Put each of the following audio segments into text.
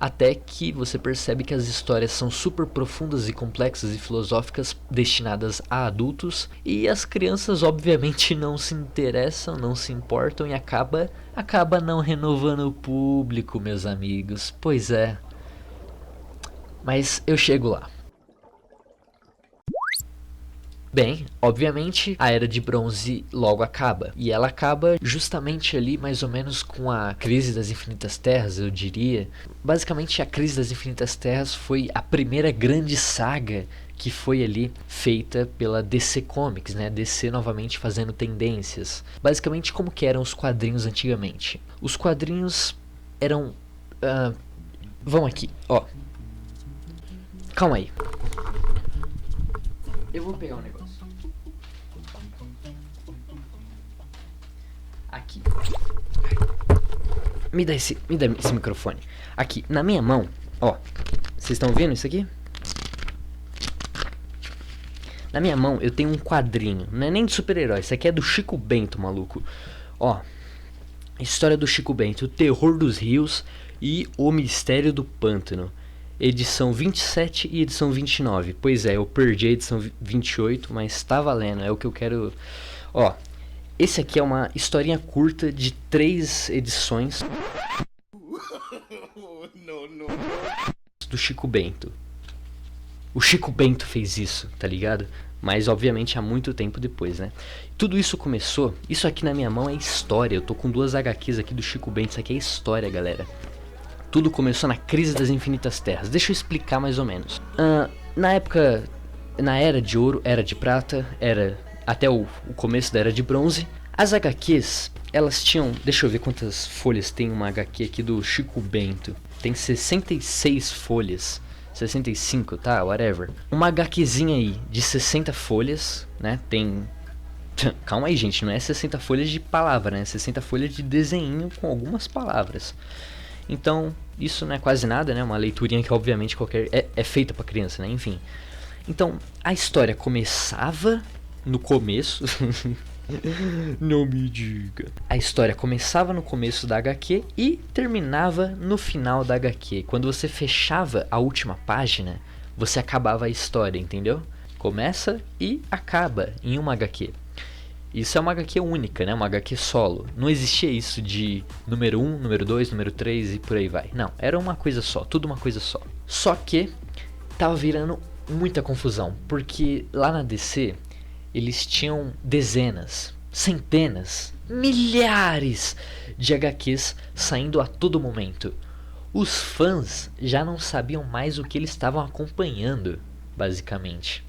até que você percebe que as histórias são super profundas e complexas e filosóficas, destinadas a adultos, e as crianças obviamente não se interessam, não se importam e acaba não renovando o público, meus amigos. Pois é. Mas eu chego lá. Bem, obviamente a Era de Bronze logo acaba. E ela acaba justamente ali mais ou menos com a Crise das Infinitas Terras, eu diria. Basicamente a Crise das Infinitas Terras foi a primeira grande saga que foi ali feita pela DC Comics, né? DC novamente fazendo tendências. Basicamente como que eram os quadrinhos antigamente. Os quadrinhos eram... vão aqui, ó. Calma aí. Eu vou pegar um negócio. Aqui. Me dá esse microfone. Aqui, na minha mão, ó. Vocês estão vendo isso aqui? Na minha mão eu tenho um quadrinho. Não é nem de super-herói. Isso aqui é do Chico Bento, maluco. Ó. História do Chico Bento. O Terror dos Rios e o Mistério do Pântano. Edição 27 e edição 29. Pois é, eu perdi a edição 28, mas tá valendo. É o que eu quero... Ó. Esse aqui é uma historinha curta de 3 edições do Chico Bento. O Chico Bento fez isso, tá ligado? Mas obviamente há muito tempo depois, né? Tudo isso começou... Isso aqui na minha mão é história. Eu tô com 2 HQs aqui do Chico Bento. Isso aqui é história, galera. Tudo começou na Crise das Infinitas Terras. Deixa eu explicar mais ou menos. Na época... Na Era de Ouro, Era de Prata, era... Até o começo da Era de Bronze, as HQs, elas tinham... Deixa eu ver quantas folhas tem uma HQ aqui do Chico Bento. Tem 66 folhas. 65, tá? Whatever. Uma HQzinha aí de 60 folhas, né? Tem... Calma aí, gente. Não é 60 folhas de palavra, né? 60 folhas de desenho com algumas palavras. Então, isso não é quase nada, né? Uma leiturinha que obviamente é feita pra criança, né? Enfim. Então, a história começava... No começo... Não me diga. A história começava no começo da HQ e terminava no final da HQ. Quando você fechava a última página, você acabava a história, entendeu? Começa e acaba em uma HQ. Isso é uma HQ única, né? Uma HQ solo. Não existia isso de número 1, número 2, número 3 e por aí vai. Não, era uma coisa só, tudo uma coisa só. Só que tava virando muita confusão, porque lá na DC... Eles tinham dezenas, centenas, milhares de HQs saindo a todo momento. Os fãs já não sabiam mais o que eles estavam acompanhando, basicamente.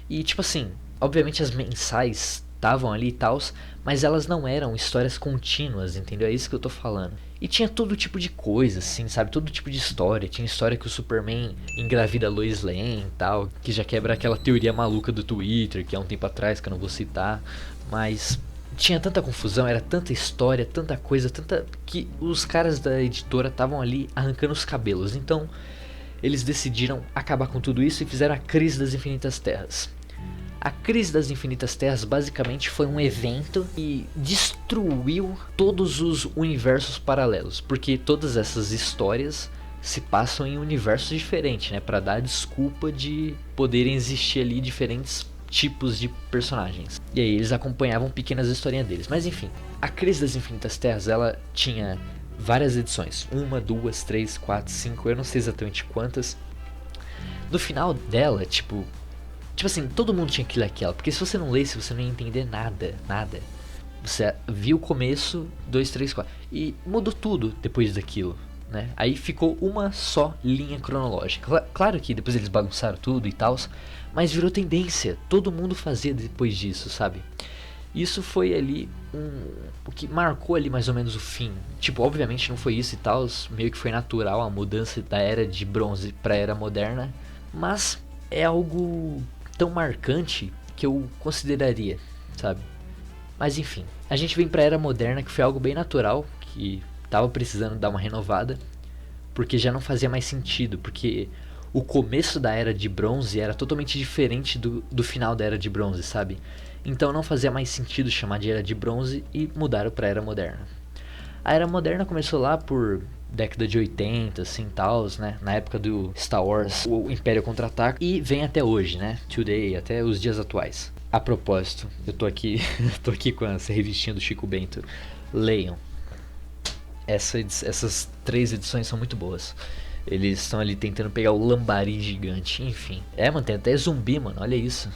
E tipo assim, obviamente as mensais estavam ali e tal, mas elas não eram histórias contínuas, entendeu? É isso que eu tô falando. E tinha todo tipo de coisa, assim, sabe? Todo tipo de história. Tinha história que o Superman engravida a Lois Lane e tal, que já quebra aquela teoria maluca do Twitter, que há um tempo atrás, que eu não vou citar. Mas tinha tanta confusão, era tanta história, tanta coisa, tanta... que os caras da editora estavam ali arrancando os cabelos. Então, eles decidiram acabar com tudo isso e fizeram a Crise das Infinitas Terras. A Crise das Infinitas Terras basicamente foi um evento que destruiu todos os universos paralelos, porque todas essas histórias se passam em universos diferentes, né, para dar desculpa de poderem existir ali diferentes tipos de personagens. E aí eles acompanhavam pequenas historinhas deles. Mas enfim, a Crise das Infinitas Terras, ela tinha várias edições, 1, 2, 3, 4, 5, eu não sei exatamente quantas. No final dela, tipo assim, todo mundo tinha que ler aquela, porque se você não lesse, você não ia entender nada. Você viu o começo, 2, 3, 4, e mudou tudo depois daquilo, né? Aí ficou uma só linha cronológica. Claro que depois eles bagunçaram tudo e tal, mas virou tendência, todo mundo fazia depois disso, sabe? Isso foi ali o que marcou ali mais ou menos o fim. Tipo, obviamente não foi isso e tal, meio que foi natural a mudança da Era de Bronze pra Era Moderna, mas é algo tão marcante que eu consideraria, sabe? Mas enfim, a gente vem pra Era Moderna, que foi algo bem natural, que tava precisando dar uma renovada, porque já não fazia mais sentido, porque o começo da Era de Bronze era totalmente diferente do final da Era de Bronze, sabe? Então não fazia mais sentido chamar de Era de Bronze e mudaram pra Era Moderna. A Era Moderna começou lá por década de 80, assim, tals, né? Na época do Star Wars, o Império Contra-Ataca. E vem até hoje, né? Today, até os dias atuais. A propósito, eu tô aqui, tô aqui com essa revistinha do Chico Bento. Leiam. Essas 3 edições são muito boas. Eles estão ali tentando pegar o lambari gigante, enfim. Mano, tem até zumbi, mano, olha isso.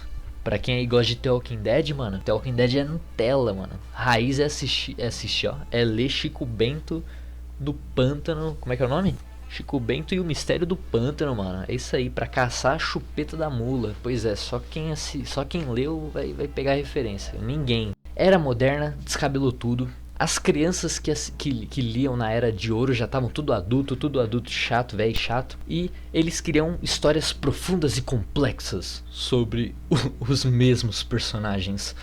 Pra quem aí gosta de The Walking Dead, mano, The Walking Dead é Nutella, mano. Raiz é assistir, ó. É ler Chico Bento do Pântano. Como é que é o nome? Chico Bento e o Mistério do Pântano, mano. É isso aí, pra caçar a chupeta da mula. Pois é, só quem leu vai pegar a referência. Ninguém. Era moderna, descabelou tudo. As crianças que liam na Era de Ouro já estavam tudo adulto chato, velho chato. E eles criam histórias profundas e complexas sobre os mesmos personagens.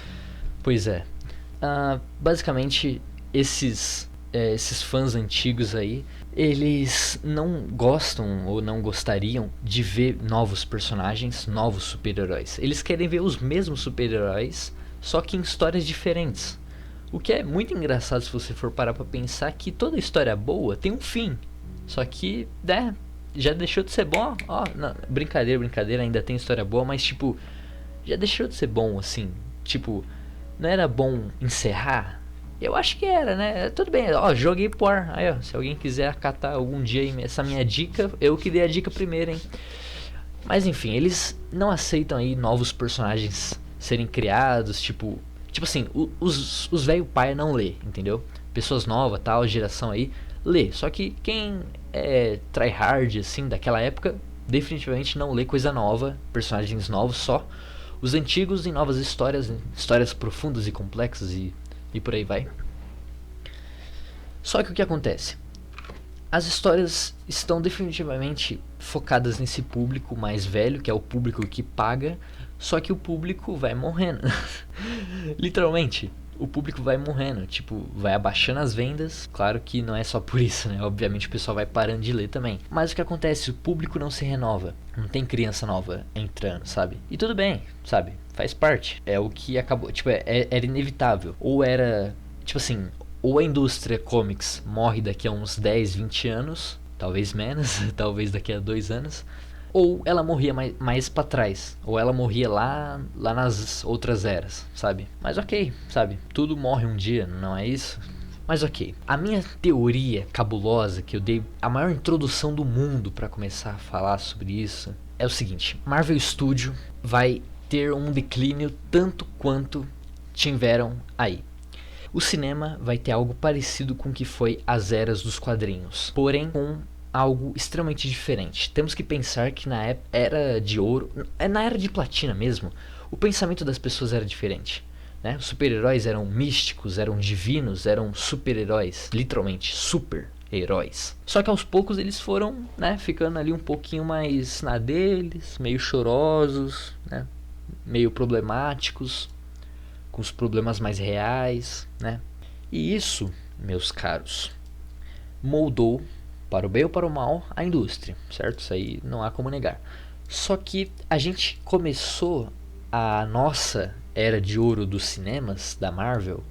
Pois é. Basicamente, esses fãs antigos aí, eles não gostam ou não gostariam de ver novos personagens, novos super-heróis. Eles querem ver os mesmos super-heróis, só que em histórias diferentes. O que é muito engraçado se você for parar pra pensar que toda história boa tem um fim. Só que, né, já deixou de ser bom. Ó, não, brincadeira, ainda tem história boa, mas tipo, já deixou de ser bom assim. Tipo, não era bom encerrar? Eu acho que era, né? Tudo bem, ó, joguei pro ar. Aí, ó, se alguém quiser acatar algum dia essa minha dica, eu que dei a dica primeiro, hein? Mas enfim, eles não aceitam aí novos personagens serem criados, tipo assim, os velho pai não lê, entendeu? Pessoas novas, tal, geração aí, lê. Só que quem é tryhard, assim, daquela época, definitivamente não lê coisa nova, personagens novos, só os antigos em novas histórias, histórias profundas e complexas e por aí vai. Só que o que acontece? As histórias estão definitivamente focadas nesse público mais velho, que é o público que paga, só que o público vai morrendo. Literalmente, o público vai morrendo, tipo, vai abaixando as vendas. Claro que não é só por isso, né? Obviamente o pessoal vai parando de ler também. Mas o que acontece? O público não se renova. Não tem criança nova entrando, sabe? E tudo bem, sabe? Faz parte. É o que acabou, tipo, era inevitável. Ou era, tipo assim, ou a indústria comics morre daqui a uns 10, 20 anos, talvez menos, talvez daqui a 2 anos, ou ela morria mais pra trás, ou ela morria lá nas outras eras, sabe? Mas ok, sabe? Tudo morre um dia, não é isso? Mas ok, a minha teoria cabulosa, que eu dei a maior introdução do mundo pra começar a falar sobre isso, é o seguinte: Marvel Studio vai ter um declínio tanto quanto tiveram aí. O cinema vai ter algo parecido com o que foi as eras dos quadrinhos, porém com algo extremamente diferente. Temos que pensar que na era de ouro, na era de platina mesmo, o pensamento das pessoas era diferente, né? Os super-heróis eram místicos, eram divinos, eram super-heróis, literalmente super-heróis. Só que aos poucos eles foram, né, ficando ali um pouquinho mais na deles, meio chorosos, né, meio problemáticos, com os problemas mais reais, né? E isso, meus caros, moldou, para o bem ou para o mal, a indústria, certo? Isso aí não há como negar. Só que a gente começou a nossa era de ouro dos cinemas, da Marvel,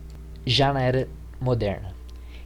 já na era moderna.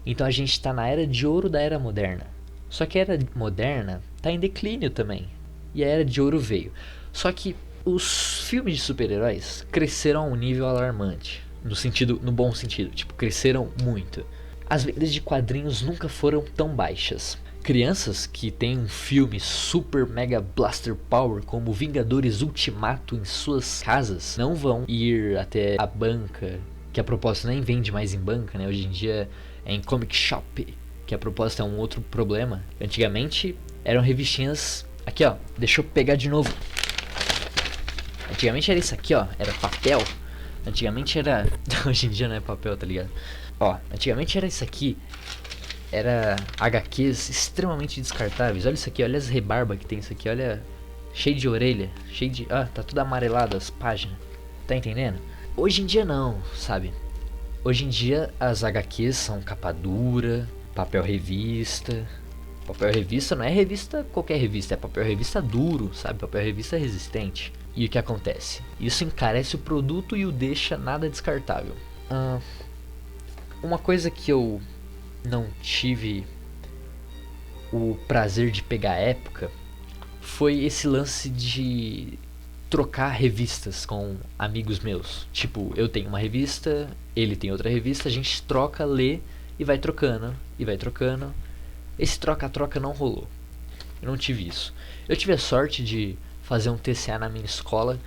Então a gente está na era de ouro da era moderna. Só que a era moderna está em declínio também. E a era de ouro veio. Só que os filmes de super-heróis cresceram a um nível alarmante. No bom sentido, tipo, cresceram muito. As vendas de quadrinhos nunca foram tão baixas. Crianças que têm um filme super mega blaster power como Vingadores Ultimato em suas casas não vão ir até a banca, que a propósito nem vende mais em banca, né? Hoje em dia é em comic shop, que a propósito é um outro problema. Antigamente eram revistinhas, aqui ó, deixa eu pegar de novo. Antigamente era isso aqui ó, era papel. Antigamente era, hoje em dia não é papel, tá ligado? Ó, antigamente era isso aqui. Era HQs extremamente descartáveis. Olha isso aqui, olha as rebarbas que tem isso aqui, olha. Cheio de orelha, cheio de... tá tudo amarelado as páginas. Tá entendendo? Hoje em dia não, sabe? Hoje em dia as HQs são capa dura, papel revista. Papel revista não é revista qualquer revista, é papel revista duro, sabe? Papel revista resistente. E o que acontece? Isso encarece o produto e o deixa nada descartável. Uma coisa que eu não tive o prazer de pegar a época foi esse lance de trocar revistas com amigos meus. Tipo, eu tenho uma revista, ele tem outra revista, a gente troca, lê e vai trocando, e vai trocando. Esse troca-troca não rolou. Eu não tive isso. Eu tive a sorte de fazer um TCA na minha escola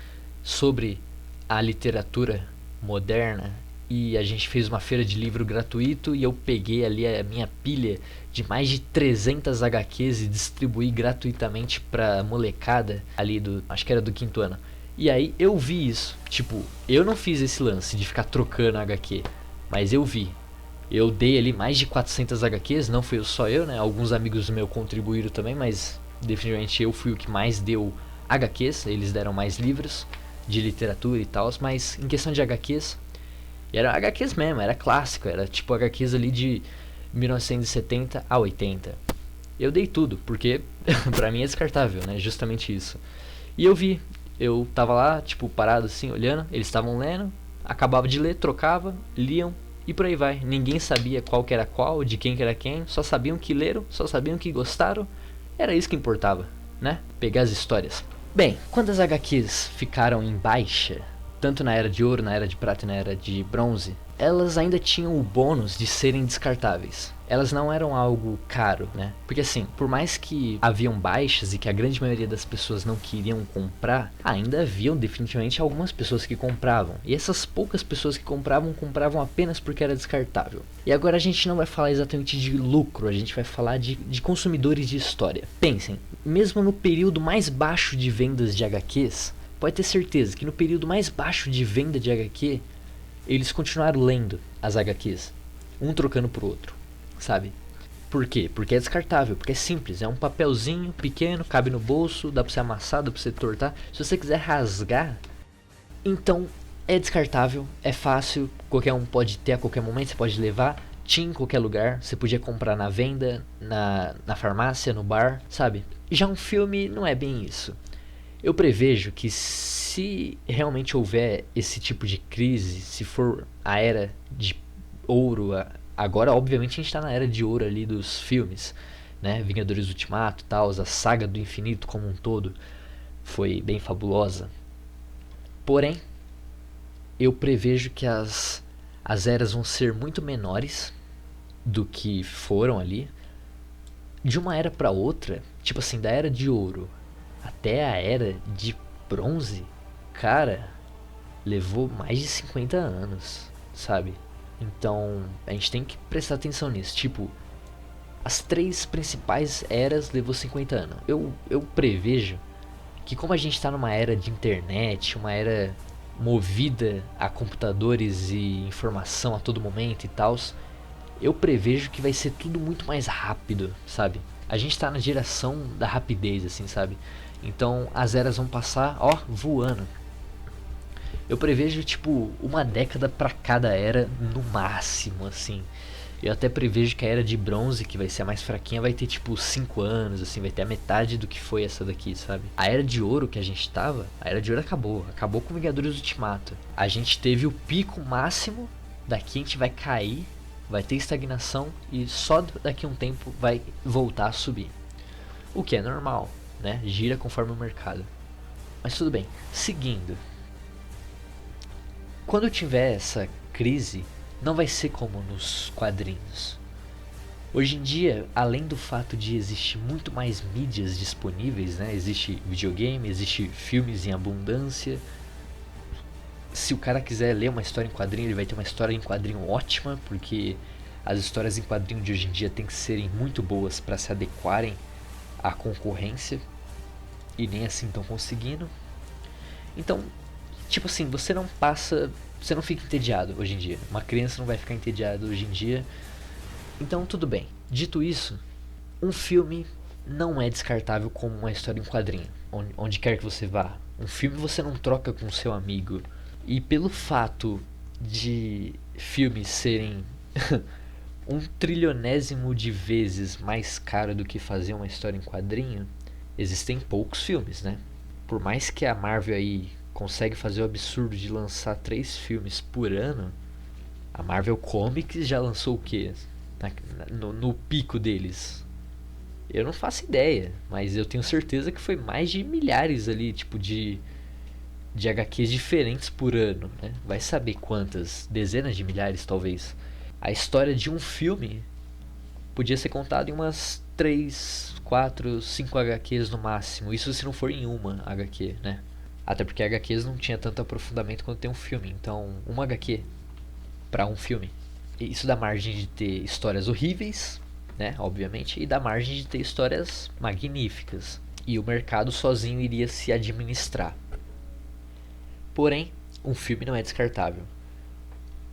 sobre a literatura moderna e a gente fez uma feira de livro gratuito e eu peguei ali a minha pilha de mais de 300 HQs e distribuí gratuitamente pra molecada ali do, acho que era do quinto ano. E aí eu vi isso, tipo, eu não fiz esse lance de ficar trocando HQ, mas eu vi. Eu dei ali mais de 400 HQs, não fui só eu, né? Alguns amigos meus contribuíram também, mas definitivamente eu fui o que mais deu HQs, eles deram mais livros de literatura e tal, mas em questão de HQs, eram HQs mesmo, era clássico, era tipo HQs ali de 1970 a 80. Eu dei tudo, porque pra mim é descartável, né? Justamente isso. E eu tava lá, tipo, parado assim, olhando, eles estavam lendo, acabava de ler, trocava, liam e por aí vai. Ninguém sabia qual que era qual, de quem que era quem, só sabiam que leram, só sabiam que gostaram. Era isso que importava, né? Pegar as histórias. Bem, quando as HQs ficaram em baixa, tanto na Era de Ouro, na Era de Prata e na Era de Bronze, elas ainda tinham o bônus de serem descartáveis. Elas não eram algo caro, né? Porque assim, por mais que haviam baixas e que a grande maioria das pessoas não queriam comprar, ainda haviam definitivamente algumas pessoas que compravam. E essas poucas pessoas que compravam, compravam apenas porque era descartável. E agora a gente não vai falar exatamente de lucro, a gente vai falar de consumidores de história. Pensem, mesmo no período mais baixo de vendas de HQs, pode ter certeza que no período mais baixo de venda de HQ, eles continuaram lendo as HQs, um trocando por outro, sabe? Por quê? Porque é descartável, porque é simples, é um papelzinho pequeno, cabe no bolso, dá pra você amassar, dá pra você tortar. Se você quiser rasgar, então é descartável, é fácil, qualquer um pode ter a qualquer momento, você pode levar, tinha em qualquer lugar, você podia comprar na venda, na farmácia, no bar, sabe? Já um filme não é bem isso. Eu prevejo que se realmente houver esse tipo de crise, se for a era de ouro, agora obviamente a gente está na era de ouro ali dos filmes, né? Vingadores Ultimato e tal, a saga do infinito como um todo foi bem fabulosa. Porém, eu prevejo que as eras vão ser muito menores do que foram ali. De uma era para outra, tipo assim, da era de ouro até a era de bronze, cara, levou mais de 50 anos, sabe? Então, a gente tem que prestar atenção nisso. Tipo, as três principais eras levou 50 anos. Eu prevejo que como a gente tá numa era de internet, uma era movida a computadores e informação a todo momento e tal, eu prevejo que vai ser tudo muito mais rápido, sabe? A gente tá na geração da rapidez, assim, sabe? Então as eras vão passar, ó, voando. Eu prevejo, tipo, uma década pra cada era no máximo, assim. Eu até prevejo que a era de bronze, que vai ser a mais fraquinha, vai ter tipo 5 anos, assim, vai ter a metade do que foi essa daqui, sabe? A era de ouro que a gente tava, a era de ouro acabou com Vingadores Ultimato. A gente teve o pico máximo, daqui a gente vai cair, vai ter estagnação e só daqui a um tempo vai voltar a subir. O que é normal, né? Gira conforme o mercado. Mas tudo bem, seguindo. Quando tiver essa crise, não vai ser como nos quadrinhos. Hoje em dia, além do fato de existir muito mais mídias disponíveis, né? Existe videogame, existe filmes em abundância. Se o cara quiser ler uma história em quadrinho, ele vai ter uma história em quadrinho ótima, porque as histórias em quadrinho de hoje em dia tem que serem muito boas para se adequarem à concorrência, e nem assim estão conseguindo. Então, tipo assim, você não fica entediado hoje em dia. Uma criança não vai ficar entediada hoje em dia. Então, tudo bem. Dito isso, um filme não é descartável como uma história em quadrinho, onde quer que você vá. Um filme você não troca com seu amigo. E pelo fato de filmes serem 1 trilionésimo de vezes mais caro do que fazer uma história em quadrinho, existem poucos filmes, né? Por mais que a Marvel aí consegue fazer o absurdo de lançar 3 filmes por ano, a Marvel Comics já lançou o quê? No pico deles? Eu não faço ideia, mas eu tenho certeza que foi mais de milhares ali, tipo, de HQs diferentes por ano, né? Vai saber quantas, dezenas de milhares talvez. A história de um filme podia ser contada em umas 3, 4, 5 HQs no máximo. Isso se não for em uma HQ, né? Até porque HQs não tinha tanto aprofundamento quanto tem um filme. Então, uma HQ para um filme. Isso dá margem de ter histórias horríveis, né? Obviamente, e dá margem de ter histórias magníficas. E o mercado sozinho iria se administrar. Porém, um filme não é descartável.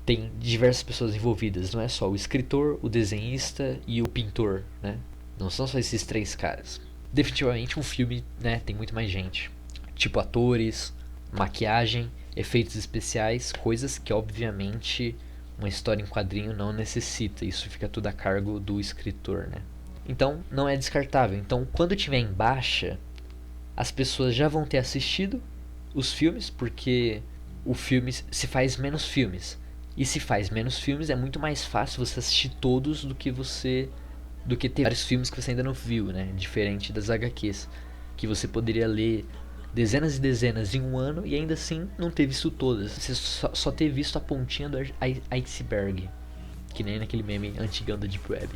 Tem diversas pessoas envolvidas, não é só o escritor, o desenhista e o pintor, né? Não são só esses três caras. Definitivamente um filme, né, tem muito mais gente. Tipo atores, maquiagem, efeitos especiais, coisas que obviamente uma história em quadrinho não necessita. Isso fica tudo a cargo do escritor, né? Então não é descartável. Então quando tiver em baixa, as pessoas já vão ter assistido os filmes, porque o filme se faz menos filmes. E se faz menos filmes, é muito mais fácil você assistir todos do que ter vários filmes que você ainda não viu, né? Diferente das HQs, que você poderia ler dezenas e dezenas em um ano e ainda assim não ter visto todas. Você só ter visto a pontinha do iceberg, que nem naquele meme antigão da Deep Web.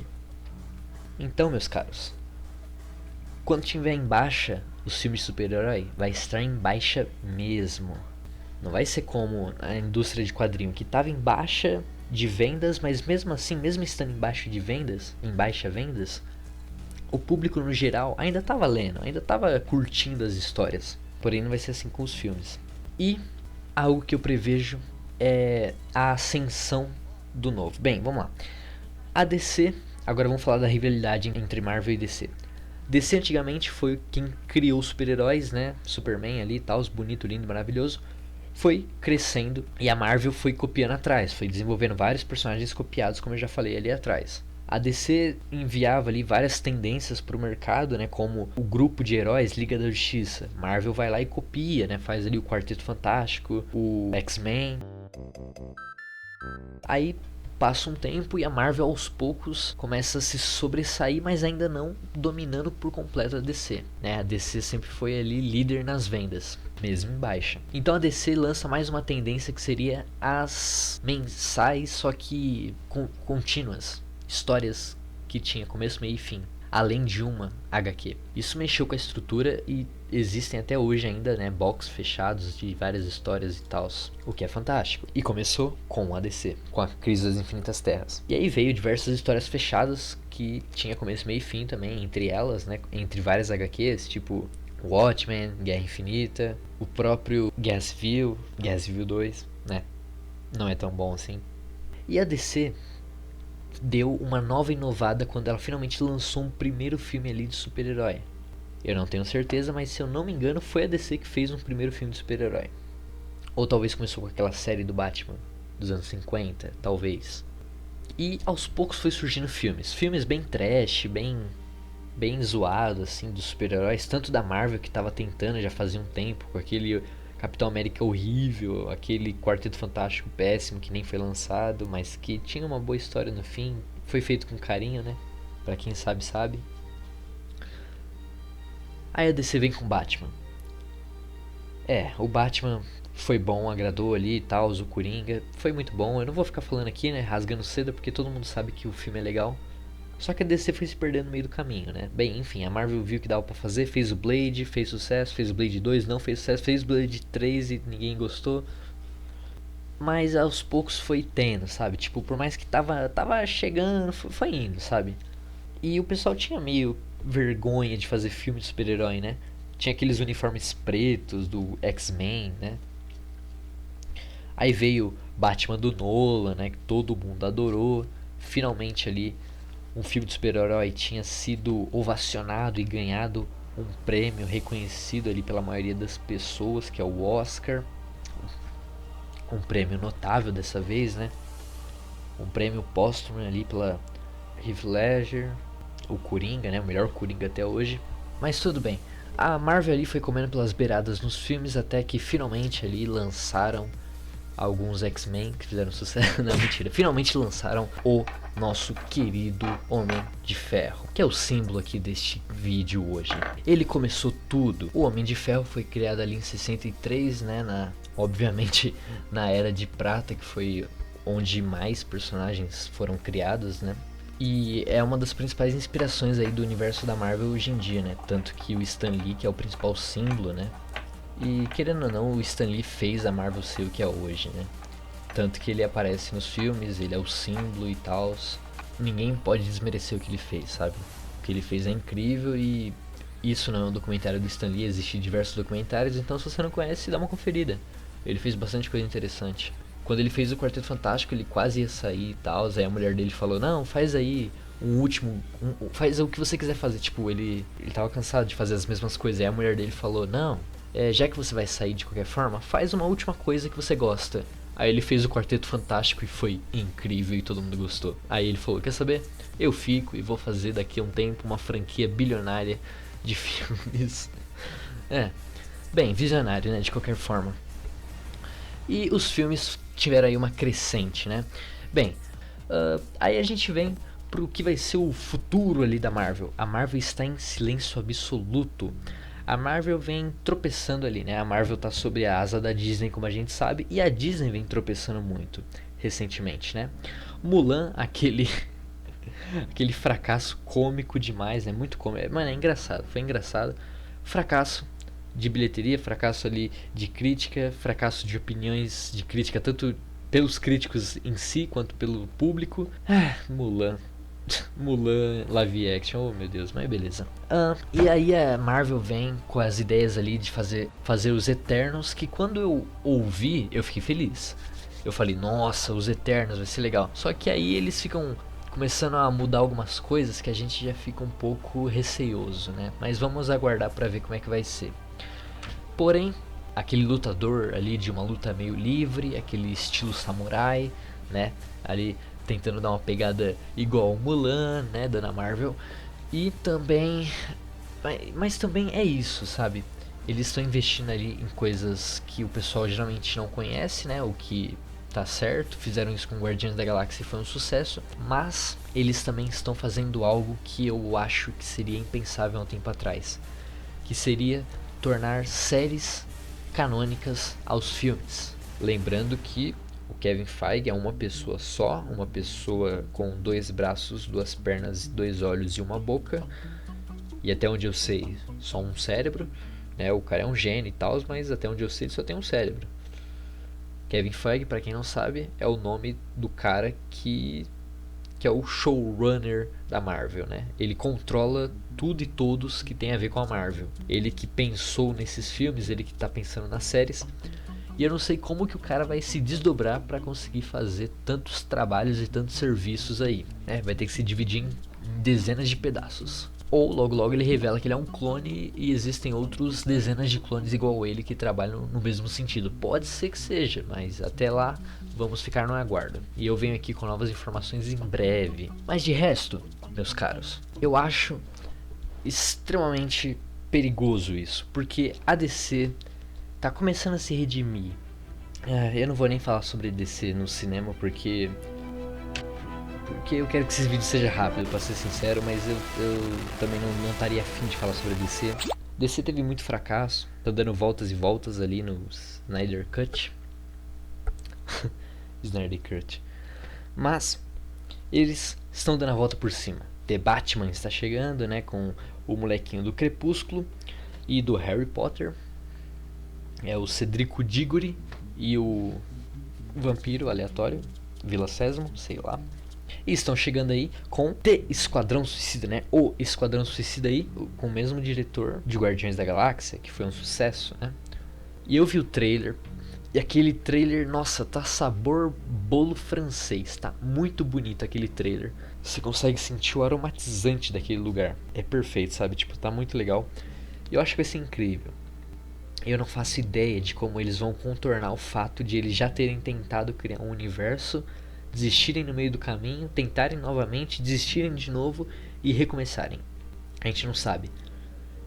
Então, meus caros, quando tiver em baixa os filmes de super-herói, vai estar em baixa mesmo. Não vai ser como a indústria de quadrinho, que estava em baixa de vendas, mas mesmo assim, mesmo estando em baixa de vendas, em baixa vendas, o público no geral ainda estava lendo, ainda estava curtindo as histórias. Porém, não vai ser assim com os filmes. E algo que eu prevejo é a ascensão do novo. Bem, vamos lá. A DC, agora vamos falar da rivalidade entre Marvel e DC. DC antigamente foi quem criou os super-heróis, né? Superman ali e tal, bonito, lindo, maravilhoso. Foi crescendo e a Marvel foi copiando atrás, foi desenvolvendo vários personagens copiados, como eu já falei ali atrás. A DC enviava ali várias tendências para o mercado, né, como o grupo de heróis Liga da Justiça. Marvel vai lá e copia, né, faz ali o Quarteto Fantástico, o X-Men. Aí passa um tempo e a Marvel aos poucos começa a se sobressair, mas ainda não dominando por completo a DC, né? A DC sempre foi ali líder nas vendas, mesmo em baixa. Então a DC lança mais uma tendência que seria as mensais, só que contínuas, histórias que tinha começo, meio e fim, além de uma HQ. Isso mexeu com a estrutura e existem até hoje ainda, né, box fechados de várias histórias e tal, o que é fantástico. E começou com a DC, com a Crise das Infinitas Terras. E aí veio diversas histórias fechadas que tinha começo, meio e fim também, entre elas, né, entre várias HQs, tipo Watchmen, Guerra Infinita, o próprio Guerra Civil 2, né, não é tão bom assim. E a DC deu uma nova inovada quando ela finalmente lançou um primeiro filme ali de super-herói. Eu não tenho certeza, mas se eu não me engano foi a DC que fez um primeiro filme de super-herói. Ou talvez começou com aquela série do Batman dos anos 50, talvez. E aos poucos foi surgindo filmes bem trash, bem zoados assim dos super-heróis, tanto da Marvel que estava tentando já fazia um tempo com aquele Capitão América horrível, aquele Quarteto Fantástico péssimo que nem foi lançado, mas que tinha uma boa história no fim, foi feito com carinho, né? Pra quem sabe, sabe. Aí a DC vem com Batman. O Batman foi bom, agradou ali e tal, o Coringa foi muito bom. Eu não vou ficar falando aqui, né, rasgando seda, porque todo mundo sabe que o filme é legal. Só que a DC foi se perdendo no meio do caminho, né? Bem, enfim, a Marvel viu que dava pra fazer, fez o Blade, fez sucesso, fez o Blade 2, não fez sucesso, fez o Blade 3 e ninguém gostou. Mas aos poucos foi tendo, sabe? Tipo, por mais que tava chegando, foi indo, sabe? E o pessoal tinha meio vergonha de fazer filme de super-herói, né? Tinha aqueles uniformes pretos do X-Men, né? Aí veio Batman do Nolan, né? Que todo mundo adorou. Finalmente ali um filme de super-herói tinha sido ovacionado e ganhado um prêmio reconhecido ali pela maioria das pessoas, que é o Oscar. Um prêmio notável dessa vez, né? Um prêmio póstumo ali pela Heath Ledger, o Coringa, né? O melhor Coringa até hoje. Mas tudo bem. A Marvel ali foi comendo pelas beiradas nos filmes até que finalmente ali lançaram alguns X-Men que fizeram sucesso. Não, mentira. Finalmente lançaram o nosso querido Homem de Ferro, que é o símbolo aqui deste vídeo hoje. Ele começou tudo. O Homem de Ferro foi criado ali em 63, né? Obviamente na Era de Prata, que foi onde mais personagens foram criados, né? E é uma das principais inspirações aí do universo da Marvel hoje em dia, né? Tanto que o Stan Lee, que é o principal símbolo, né? E querendo ou não, o Stan Lee fez a Marvel ser o que é hoje, né? Tanto que ele aparece nos filmes, ele é o símbolo e tal. Ninguém pode desmerecer o que ele fez, sabe? O que ele fez é incrível e isso não é um documentário do Stan Lee, existem diversos documentários, então se você não conhece, dá uma conferida. Ele fez bastante coisa interessante. Quando ele fez o Quarteto Fantástico, ele quase ia sair e tal, aí a mulher dele falou, não, faz aí um último, faz o que você quiser fazer. Tipo, ele tava cansado de fazer as mesmas coisas, aí a mulher dele falou, não, já que você vai sair de qualquer forma, faz uma última coisa que você gosta. Aí ele fez o Quarteto Fantástico e foi incrível e todo mundo gostou. Aí ele falou, quer saber? Eu fico e vou fazer daqui a um tempo uma franquia bilionária de filmes. Bem, visionário, né, de qualquer forma. E os filmes tiveram aí uma crescente, né? Bem, aí a gente vem pro que vai ser o futuro ali da Marvel. A Marvel está em silêncio absoluto. A Marvel vem tropeçando ali, né? A Marvel tá sob a asa da Disney, como a gente sabe, e a Disney vem tropeçando muito recentemente, né? Mulan, aquele fracasso cômico demais, né? Muito cômico. Mano, é engraçado, foi engraçado. Fracasso de bilheteria, fracasso ali de crítica, fracasso de opiniões de crítica, tanto pelos críticos em si, quanto pelo público. Mulan live action, oh meu Deus, mas beleza. E aí a Marvel vem com as ideias ali de fazer os Eternos, que quando eu ouvi, eu fiquei feliz. Eu falei, nossa, os Eternos vai ser legal. Só que aí eles ficam começando a mudar algumas coisas que a gente já fica um pouco receoso, né? Mas vamos aguardar pra ver como é que vai ser. Porém, aquele lutador ali de uma luta meio livre, aquele estilo samurai, né? Ali tentando dar uma pegada igual ao Mulan, né, da Marvel. E também, mas também é isso, sabe? Eles estão investindo ali em coisas que o pessoal geralmente não conhece, né? O que tá certo, fizeram isso com Guardiões da Galáxia e foi um sucesso. Mas eles também estão fazendo algo que eu acho que seria impensável há um tempo atrás, que seria tornar séries canônicas aos filmes. Lembrando que o Kevin Feige é uma pessoa só, uma pessoa com 2 braços, 2 pernas, 2 olhos e uma boca. E até onde eu sei, só um cérebro, né? O cara é um gênio e tal, mas até onde eu sei ele só tem um cérebro. Kevin Feige, pra quem não sabe, é o nome do cara que é o showrunner da Marvel, né? Ele controla tudo e todos que tem a ver com a Marvel. Ele que pensou nesses filmes, ele que tá pensando nas séries. E eu não sei como que o cara vai se desdobrar para conseguir fazer tantos trabalhos e tantos serviços aí. Vai ter que se dividir em dezenas de pedaços. Ou logo logo ele revela que ele é um clone e existem outros dezenas de clones igual ele que trabalham no mesmo sentido. Pode ser que seja, mas até lá vamos ficar no aguardo. E eu venho aqui com novas informações em breve. Mas de resto, meus caros, eu acho extremamente perigoso isso, porque a DC tá começando a se redimir. Eu não vou nem falar sobre DC no cinema porque eu quero que esse vídeo seja rápido, pra ser sincero, mas eu também não estaria afim de falar sobre DC. DC teve muito fracasso, tá dando voltas e voltas ali no Snyder Cut. Snyder Cut. Mas eles estão dando a volta por cima. The Batman está chegando, né, com o molequinho do Crepúsculo e do Harry Potter. É o Cedrico Diggory e o vampiro aleatório, Vila Sésamo, sei lá. E estão chegando aí com The Esquadrão Suicida, né? O Esquadrão Suicida aí, com o mesmo diretor de Guardiões da Galáxia, que foi um sucesso, né? E eu vi o trailer, e aquele trailer, nossa, tá sabor bolo francês, tá muito bonito aquele trailer. Você consegue sentir o aromatizante daquele lugar. É perfeito, sabe? Tipo, tá muito legal. E eu acho que vai ser incrível. Eu não faço ideia de como eles vão contornar o fato de eles já terem tentado criar um universo, desistirem no meio do caminho, tentarem novamente, desistirem de novo e recomeçarem. A gente não sabe.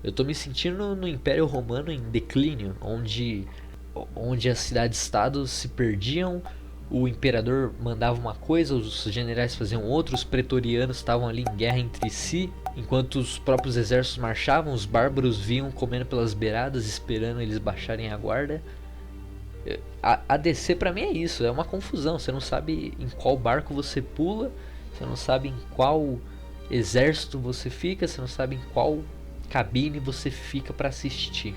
Eu tô me sentindo no Império Romano em declínio, onde onde as cidades-estados se perdiam, o imperador mandava uma coisa, os generais faziam outra, os pretorianos estavam ali em guerra entre si, enquanto os próprios exércitos marchavam, os bárbaros vinham comendo pelas beiradas, esperando eles baixarem a guarda. A DC pra mim é isso, é uma confusão, você não sabe em qual barco você pula, você não sabe em qual exército você fica, você não sabe em qual cabine você fica pra assistir.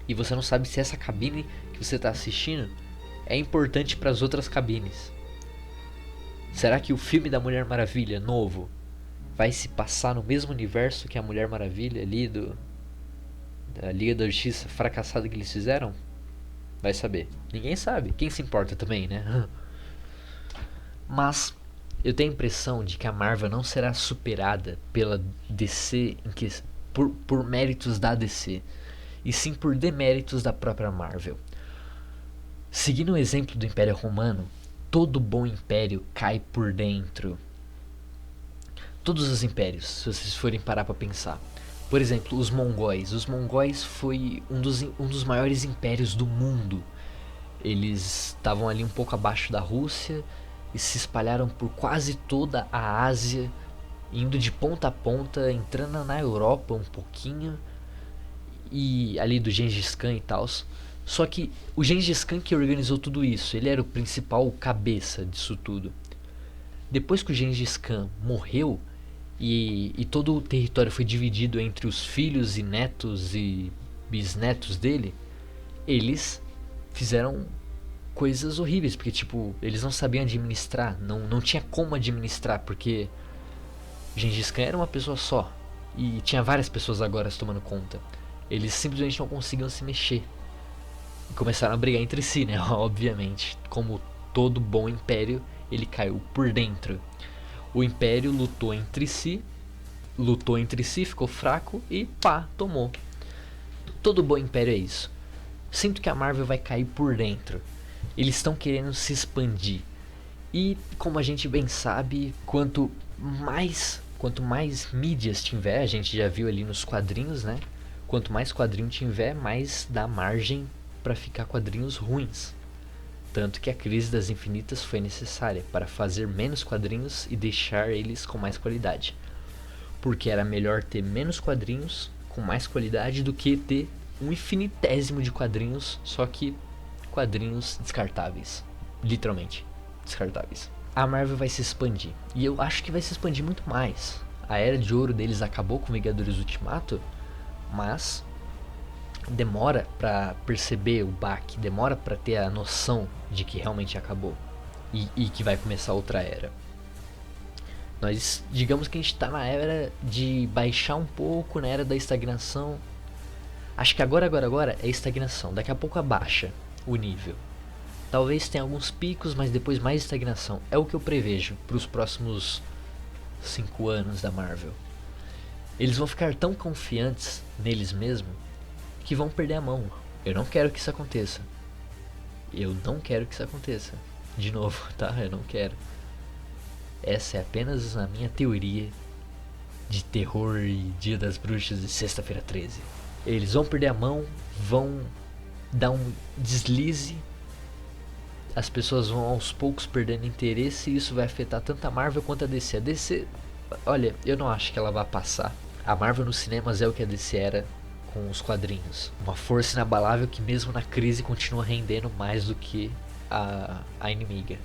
E você não sabe se essa cabine que você está assistindo é importante para as outras cabines. Será que o filme da Mulher Maravilha novo vai se passar no mesmo universo que a Mulher Maravilha ali da Liga da Justiça fracassada que eles fizeram? Vai saber. Ninguém sabe. Quem se importa também, né? Mas eu tenho a impressão de que a Marvel não será superada pela DC por méritos da DC, e sim por deméritos da própria Marvel. Seguindo o exemplo do Império Romano, todo bom império cai por dentro. Todos os impérios, se vocês forem parar para pensar. Por exemplo, os mongóis. Os mongóis foi um dos maiores impérios do mundo. Eles estavam ali um pouco abaixo da Rússia e se espalharam por quase toda a Ásia, indo de ponta a ponta, entrando na Europa um pouquinho, e ali do Gengis Khan e tal. Só que o Gengis Khan que organizou tudo isso, ele era o principal cabeça disso tudo. Depois que o Gengis Khan morreu e todo o território foi dividido entre os filhos e netos e bisnetos dele, eles fizeram coisas horríveis, porque tipo, eles não sabiam administrar, não tinha como administrar, porque Gengis Khan era uma pessoa só e tinha várias pessoas agora tomando conta. Eles simplesmente não conseguiam se mexer e começaram a brigar entre si, né? Obviamente, como todo bom império, ele caiu por dentro. O império lutou entre si, ficou fraco e pá, tomou. Todo bom império é isso. Sinto que a Marvel vai cair por dentro. Eles estão querendo se expandir. E como a gente bem sabe, quanto mais mídias tiver, a gente já viu ali nos quadrinhos, né? Quanto mais quadrinho tiver, mais dá margem para ficar quadrinhos ruins. Tanto que a Crise das Infinitas foi necessária para fazer menos quadrinhos e deixar eles com mais qualidade. Porque era melhor ter menos quadrinhos com mais qualidade do que ter um infinitésimo de quadrinhos, só que quadrinhos descartáveis. Literalmente, descartáveis. A Marvel vai se expandir. E eu acho que vai se expandir muito mais. A era de ouro deles acabou com Vingadores Ultimato, mas demora pra perceber o baque, demora pra ter a noção de que realmente acabou e que vai começar outra era. Nós, digamos que a gente tá na era de baixar um pouco, na era da estagnação. Acho que agora é estagnação, daqui a pouco abaixa o nível. Talvez tenha alguns picos, mas depois mais estagnação. É o que eu prevejo para os próximos 5 anos da Marvel. Eles vão ficar tão confiantes neles mesmos que vão perder a mão. Eu não quero que isso aconteça. De novo, tá? Eu não quero. Essa é apenas a minha teoria de terror e Dia das Bruxas e Sexta-feira 13. Eles vão perder a mão, vão dar um deslize, as pessoas vão aos poucos perdendo interesse e isso vai afetar tanto a Marvel quanto a DC. A DC, olha, eu não acho que ela vai passar. A Marvel nos cinemas é o que a DC era com os quadrinhos. Uma força inabalável que mesmo na crise continua rendendo mais do que a inimiga.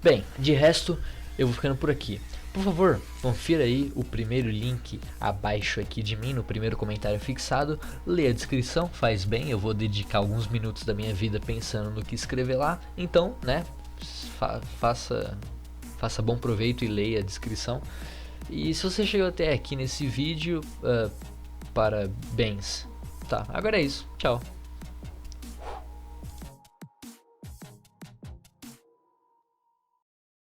Bem, de resto, eu vou ficando por aqui. Por favor, confira aí o primeiro link abaixo aqui de mim, no primeiro comentário fixado. Leia a descrição, faz bem, eu vou dedicar alguns minutos da minha vida pensando no que escrever lá. Então, né, faça bom proveito e leia a descrição. E se você chegou até aqui nesse vídeo, parabéns. Tá, agora é isso, tchau.